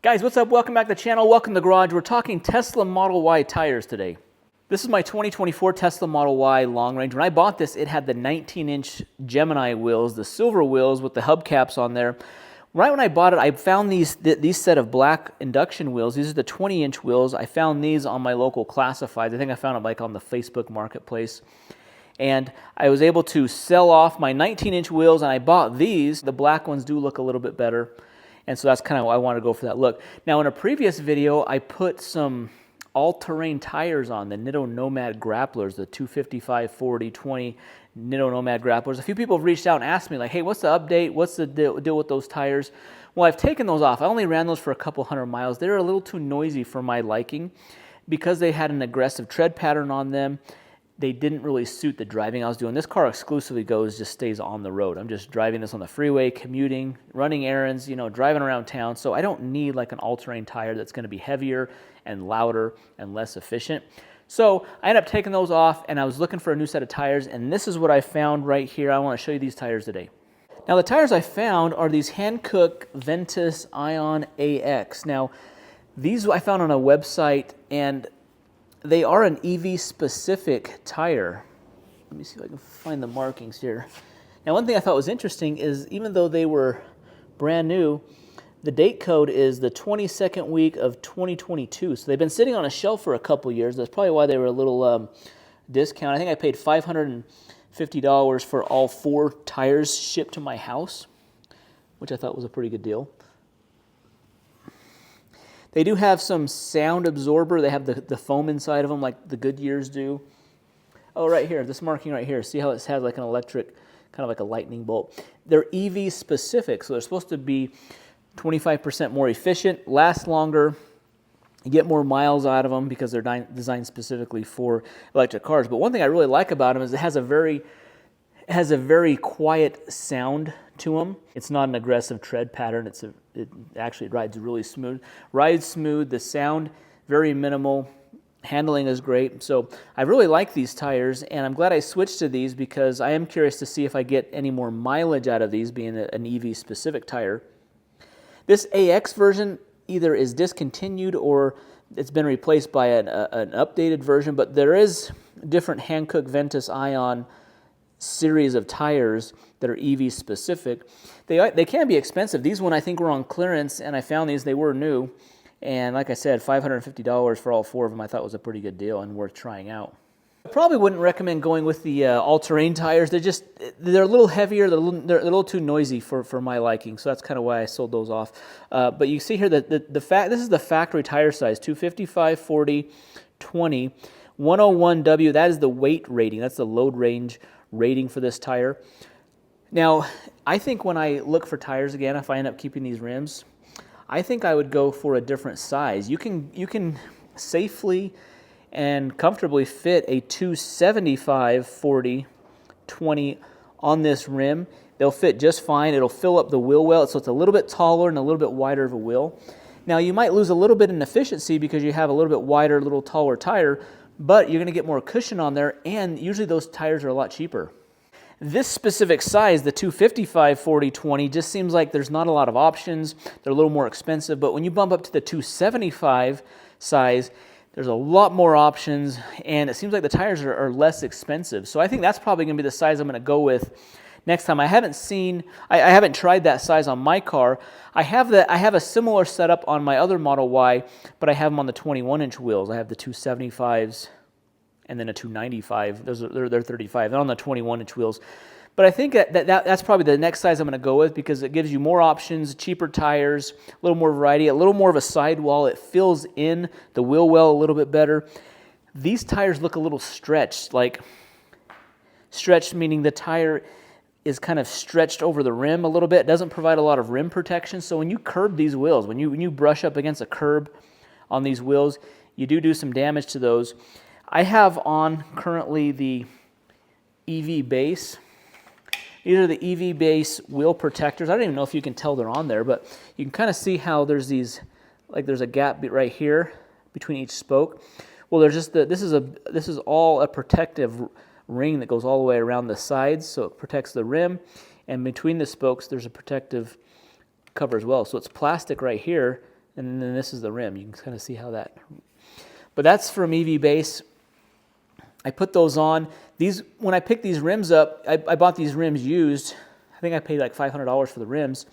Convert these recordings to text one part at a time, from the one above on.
Guys, what's up? Welcome back to the channel. Welcome to the garage. We're talking Tesla Model Y tires today. This is my 2024 Tesla Model Y long range. When I bought this, it had the 19-inch Gemini wheels, the silver wheels with the hubcaps on there. Right when I bought it, I found these set of black induction wheels. These are the 20-inch wheels. I found these on my local classifieds. I think I found them like on the Facebook Marketplace. And I was able to sell off my 19-inch wheels, and I bought these. The black ones do look a little bit better. And so that's kind of why I want to go for that look. Now, in a previous video, I put some all-terrain tires on, the Nitto Nomad Grapplers, the 255/40/20 Nitto Nomad Grapplers. A few people have reached out and asked me, like, hey, what's the update? What's the deal with those tires? Well, I've taken those off. I only ran those for a couple hundred miles. They're a little too noisy for my liking because they had an aggressive tread pattern on them. They didn't really suit the driving I was doing. This car exclusively just stays on the road. I'm just driving this on the freeway, commuting, running errands, driving around town. So I don't need like an all-terrain tire that's going to be heavier and louder and less efficient. So I ended up taking those off, and I was looking for a new set of tires, and this is what I found right here. I want to show you these tires today. Now the tires I found are these Hankook Ventus Ion AX. Now these I found on a website, and they are an EV-specific tire. Let me see if I can find the markings here. Now, one thing I thought was interesting is even though they were brand new, the date code is the 22nd week of 2022. So they've been sitting on a shelf for a couple years. That's probably why they were a little discount. I think I paid $550 for all 4 tires shipped to my house, which I thought was a pretty good deal. They do have some sound absorber. They have the foam inside of them like the Goodyears do. Oh, right here, this marking right here. See how it has like an electric, kind of like a lightning bolt. They're EV specific, so they're supposed to be 25% more efficient, last longer, you get more miles out of them because they're designed specifically for electric cars. But one thing I really like about them is it has a very quiet sound to them. It's not an aggressive tread pattern. It actually rides really smooth. Rides smooth. The sound very minimal. Handling is great. So I really like these tires, and I'm glad I switched to these because I am curious to see if I get any more mileage out of these being an EV specific tire. This AX version either is discontinued or it's been replaced by an updated version, but there is different Hankook Ventus Ion series of tires that are EV specific. They can be expensive. These one I think were on clearance, and I found these. They were new, and like I said, $550 for all 4 of them I thought was a pretty good deal and worth trying out. I probably wouldn't recommend going with the all-terrain tires. They're a little heavier. They're a little too noisy for my liking, so that's kind of why I sold those off. But you see here that this is the factory tire size, 255/40/20 101W. That is the weight rating. That's the load range rating for this tire. Now, I think when I look for tires again, if I end up keeping these rims, I think I would go for a different size. You can safely and comfortably fit a 275/40/20 on this rim. They'll fit just fine. It'll fill up the wheel well, so it's a little bit taller and a little bit wider of a wheel. Now, you might lose a little bit in efficiency because you have a little bit wider, little taller tire, but you're going to get more cushion on there, and usually those tires are a lot cheaper. This specific size, the 255/40/20, just seems like there's not a lot of options. They're a little more expensive, but when you bump up to the 275 size, there's a lot more options, and it seems like the tires are less expensive. So I think that's probably going to be the size I'm going to go with next time. I haven't tried that size on my car. I have a similar setup on my other Model Y, but I have them on the 21-inch wheels. I have the 275s and then a 295. They're 35. They're on the 21-inch wheels. But I think that's probably the next size I'm going to go with because it gives you more options, cheaper tires, a little more variety, a little more of a sidewall. It fills in the wheel well a little bit better. These tires look a little stretched, meaning the tire is kind of stretched over the rim a little bit. It doesn't provide a lot of rim protection. So when you curb these wheels, when you brush up against a curb on these wheels, you do some damage to those. I have on currently the EV base. These are the EV base wheel protectors. I don't even know if you can tell they're on there, but you can kind of see how there's these, like there's a gap right here between each spoke. Well, there's just this is all a protective ring that goes all the way around the sides, so it protects the rim, and between the spokes there's a protective cover as well. So it's plastic right here and then this is the rim. You can kind of see how that, but that's from EV Base. I put those on. These, when I picked these rims up, I bought these rims used. I think I paid like $500 for the rims.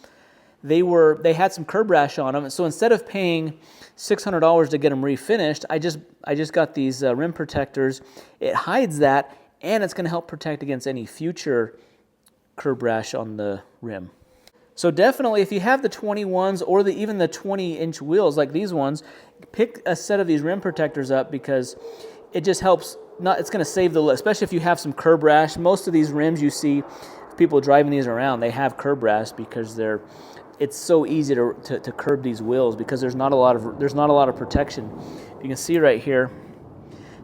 They had some curb rash on them, so instead of paying $600 to get them refinished, I just got these rim protectors. It hides that, and it's going to help protect against any future curb rash on the rim. So definitely, if you have the 21s or even the 20-inch wheels like these ones, pick a set of these rim protectors up, because it just helps. It's going to save the, especially if you have some curb rash. Most of these rims you see people driving these around, they have curb rash because it's so easy to curb these wheels, because there's not a lot of protection. You can see right here,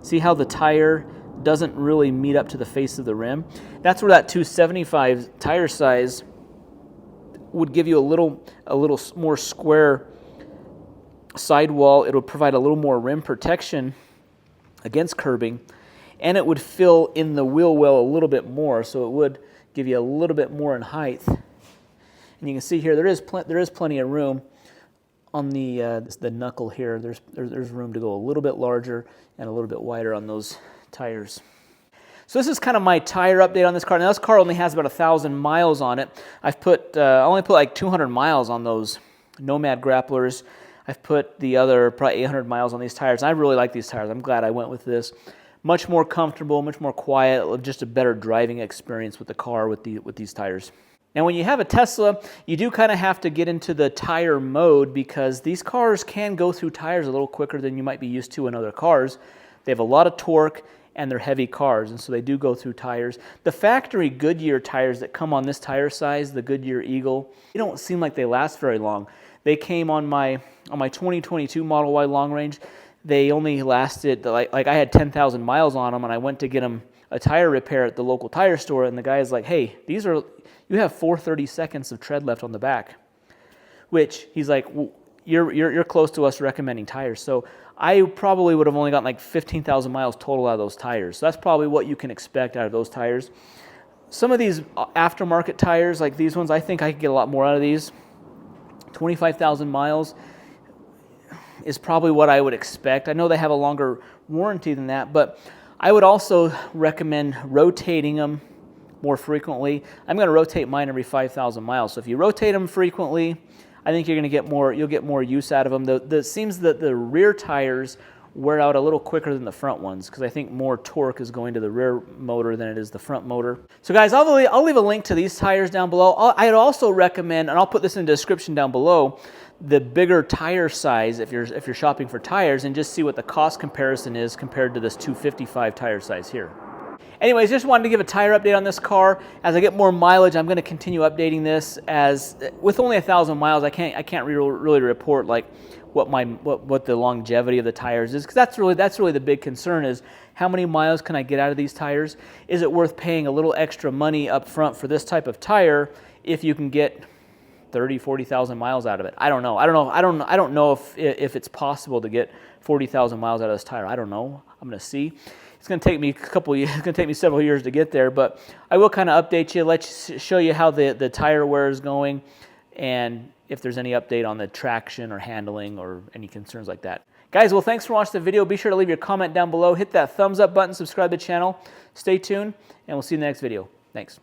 see how the tire doesn't really meet up to the face of the rim. That's where that 275 tire size would give you a little more square sidewall. It would provide a little more rim protection against curbing, and it would fill in the wheel well a little bit more, so it would give you a little bit more in height. And you can see here there is plenty of room on the knuckle here. There's room to go a little bit larger and a little bit wider on those tires. So this is kind of my tire update on this car. Now this car only has about 1,000 miles on it. I only put like 200 miles on those Nomad grapplers. I've put the other probably 800 miles on these tires. I really like these tires. I'm glad I went with this. Much more comfortable, much more quiet, just a better driving experience with the car with these tires. Now when you have a Tesla, you do kind of have to get into the tire mode, because these cars can go through tires a little quicker than you might be used to in other cars. They have a lot of torque, and they're heavy cars, and so they do go through tires. The factory Goodyear tires that come on this tire size, the Goodyear Eagle, they don't seem like they last very long. They came on my 2022 Model Y long range. They only lasted, like I had 10,000 miles on them, and I went to get them a tire repair at the local tire store, and the guy is like, hey, you have 430 seconds of tread left on the back, which he's like, well, you're close to us recommending tires. So I probably would have only gotten like 15,000 miles total out of those tires. So that's probably what you can expect out of those tires. Some of these aftermarket tires, like these ones, I think I could get a lot more out of these. 25,000 miles is probably what I would expect. I know they have a longer warranty than that, but I would also recommend rotating them more frequently. I'm going to rotate mine every 5,000 miles. So if you rotate them frequently, I think you'll get more use out of them. It seems that the rear tires wear out a little quicker than the front ones, because I think more torque is going to the rear motor than it is the front motor. So guys, I'll leave a link to these tires down below. I'd also recommend, and I'll put this in the description down below, the bigger tire size if you're shopping for tires, and just see what the cost comparison is compared to this 255 tire size here. Anyways, just wanted to give a tire update on this car. As I get more mileage, I'm going to continue updating this. As with only 1,000 miles, I can't really report like what the longevity of the tires is, because that's really the big concern, is how many miles can I get out of these tires? Is it worth paying a little extra money up front for this type of tire if you can get 30,000-40,000 miles out of it? I don't know. I don't know if it's possible to get 40,000 miles out of this tire. I don't know. I'm going to see. It's going to take me It's going to take me several years to get there, but I will kind of update you, show you how the tire wear is going, and if there's any update on the traction or handling or any concerns like that. Guys, well, thanks for watching the video. Be sure to leave your comment down below. Hit that thumbs up button, subscribe to the channel. Stay tuned, and we'll see you in the next video. Thanks.